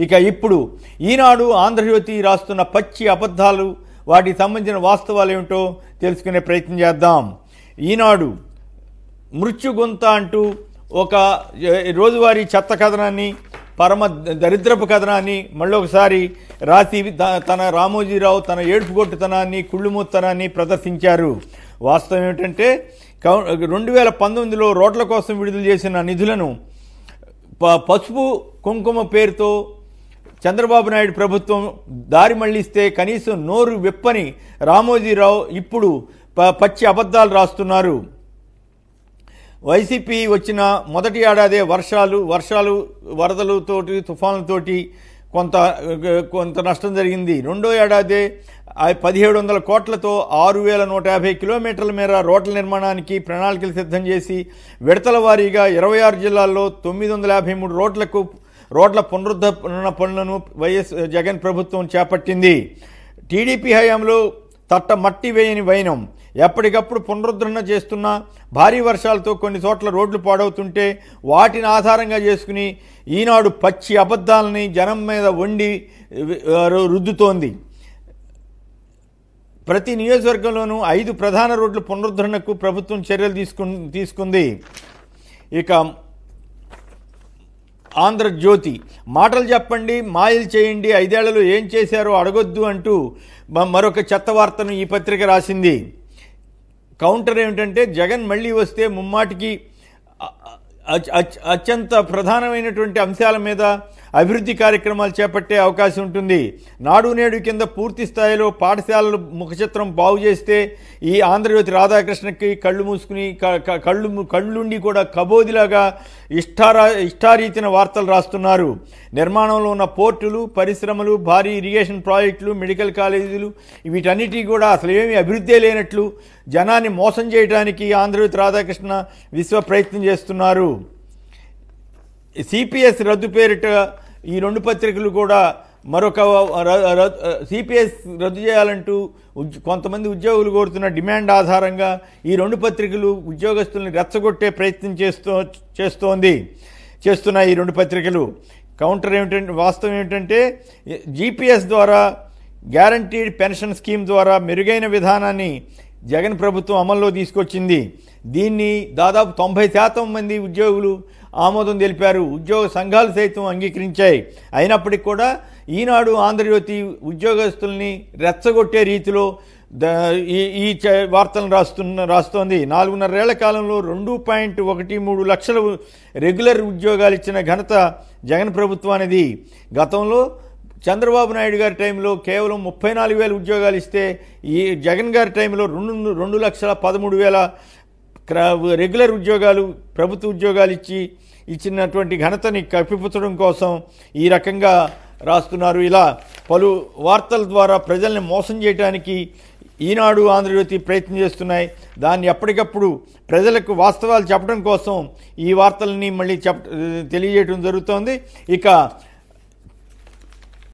ఇక ఇప్పుడు ఈనాడు ఆంధ్రజ్యోతి రాస్తున్న పచ్చి అబద్ధాలు, వాటికి సంబంధించిన వాస్తవాలు ఏమిటో తెలుసుకునే ప్రయత్నం చేద్దాం. ఈనాడు మృత్యుగొంత అంటూ ఒక రోజువారీ చెత్త కథనాన్ని, పరమ దరిద్రపు కథనాన్ని మళ్ళీ ఒకసారి రాసి తన రామోజీరావు తన ఏడుపుగొట్టుతనాన్ని, కుళ్ళుమూతనాన్ని ప్రదర్శించారు. వాస్తవం ఏమిటంటే 2019లో రోడ్ల కోసం విడుదల చేసిన నిధులను పసుపు కుంకుమ పేరుతో చంద్రబాబు నాయుడు ప్రభుత్వం దారి మళ్లిస్తే కనీసం నోరు విప్పని రామోజీరావు ఇప్పుడు పచ్చి అబద్ధాలు రాస్తున్నారు. వైసీపీ వచ్చిన మొదటి ఏడాదే వర్షాలు వరదలతోటి తుఫానులతోటి కొంత నష్టం జరిగింది. రెండో ఏడాదే 1700 కోట్లతో 6150 కిలోమీటర్ల మేర రోడ్ల నిర్మాణానికి ప్రణాళికలు సిద్ధం చేసి విడతల వారీగా 26 జిల్లాల్లో 953 రోడ్ల పునరుద్ధరణ పనులను వైఎస్ జగన్ ప్రభుత్వం చేపట్టింది. టీడీపీ హయాంలో మట్టి వేయని వైనం. ఎప్పటికప్పుడు పునరుద్ధరణ చేస్తున్న భారీ వర్షాలతో కొన్ని చోట్ల రోడ్లు పాడవుతుంటే వాటిని ఆధారంగా చేసుకుని ఈనాడు పచ్చి అబద్ధాలని జనం మీద వండి రుద్దుతోంది. ప్రతి నియోజకవర్గంలోనూ 5 ప్రధాన రోడ్ల పునరుద్ధరణకు ప్రభుత్వం చర్యలు తీసుకుంది. ఇక ఆంధ్రజ్యోతి మాటలు చెప్పండి, మాయలు చేయండి, 5 ఏళ్లలో ఏం చేశారో అడగొద్దు అంటూ మరొక చెత్త వార్తను ఈ పత్రిక రాసింది. కౌంటర్ ఏమిటంటే జగన్ మళ్ళీ వస్తే ముమ్మాటికి అత్యంత ప్రధానమైనటువంటి అంశాల మీద అభివృద్ధి కార్యక్రమాలు చేపట్టే అవకాశం ఉంటుంది. నాడు నేడు కింద పూర్తి స్థాయిలో పాఠశాలల ముఖచిత్రం బాగు చేస్తే ఈ ఆంధ్రజ్యోతి రాధాకృష్ణకి కళ్ళు మూసుకుని కళ్ళుండి కూడా కబోదిలాగా ఇష్టారీతిన వార్తలు రాస్తున్నారు. నిర్మాణంలో ఉన్న పోర్టులు, పరిశ్రమలు, భారీ ఇరిగేషన్ ప్రాజెక్టులు, మెడికల్ కాలేజీలు వీటన్నిటికీ కూడా అసలు ఏమీ అభివృద్ధి లేనట్లు జనాన్ని మోసం చేయడానికి ఆంధ్రజ్యోతి రాధాకృష్ణ విశ్వ ప్రయత్నం చేస్తున్నారు. సిపిఎస్ రద్దు పేరిట ఈ 2 పత్రికలు కూడా మరొక సిపిఎస్ రద్దు చేయాలంటూ కొంతమంది ఉద్యోగులు కోరుతున్న డిమాండ్ ఆధారంగా ఈ 2 పత్రికలు ఉద్యోగస్తుల్ని రెచ్చగొట్టే ప్రయత్నం చేస్తున్నాయి ఈ 2 పత్రికలు. కౌంటర్ ఏమిటంటే వాస్తవం ఏమిటంటే జీపీఎస్ ద్వారా గ్యారంటీడ్ పెన్షన్ స్కీమ్ ద్వారా మెరుగైన విధానాన్ని జగన్ ప్రభుత్వం అమల్లో తీసుకొచ్చింది. దీన్ని దాదాపు 90% మంది ఉద్యోగులు ఆమోదం తెలిపారు. ఉద్యోగ సంఘాలు సైతం అంగీకరించాయి. అయినప్పటికీ కూడా ఈనాడు ఆంధ్రజ్యోతి ఉద్యోగస్తుల్ని రెచ్చగొట్టే రీతిలో ఈ వార్తలను రాస్తోంది. 4.5 ఏళ్ల కాలంలో 2.13 లక్షల రెగ్యులర్ ఉద్యోగాలు ఇచ్చిన ఘనత జగన్ ప్రభుత్వానిది. గతంలో చంద్రబాబు నాయుడు గారి టైంలో కేవలం 34,000 ఉద్యోగాలు ఇస్తే ఈ జగన్ గారి టైంలో 2,13,000 రెగ్యులర్ ఉద్యోగాలు, ప్రభుత్వ ఉద్యోగాలు ఇచ్చినటువంటి ఘనతని కప్పిపుచ్చడం కోసం ఈ రకంగా రాస్తున్నారు. ఇలా పలు వార్తల ద్వారా ప్రజల్ని మోసం చేయడానికి ఈనాడు ఆంధ్రజ్యోతి ప్రయత్నం చేస్తున్నాయి. దాన్ని ఎప్పటికప్పుడు ప్రజలకు వాస్తవాలు చెప్పడం కోసం ఈ వార్తలని మళ్ళీ తెలియజేయడం జరుగుతోంది. ఇక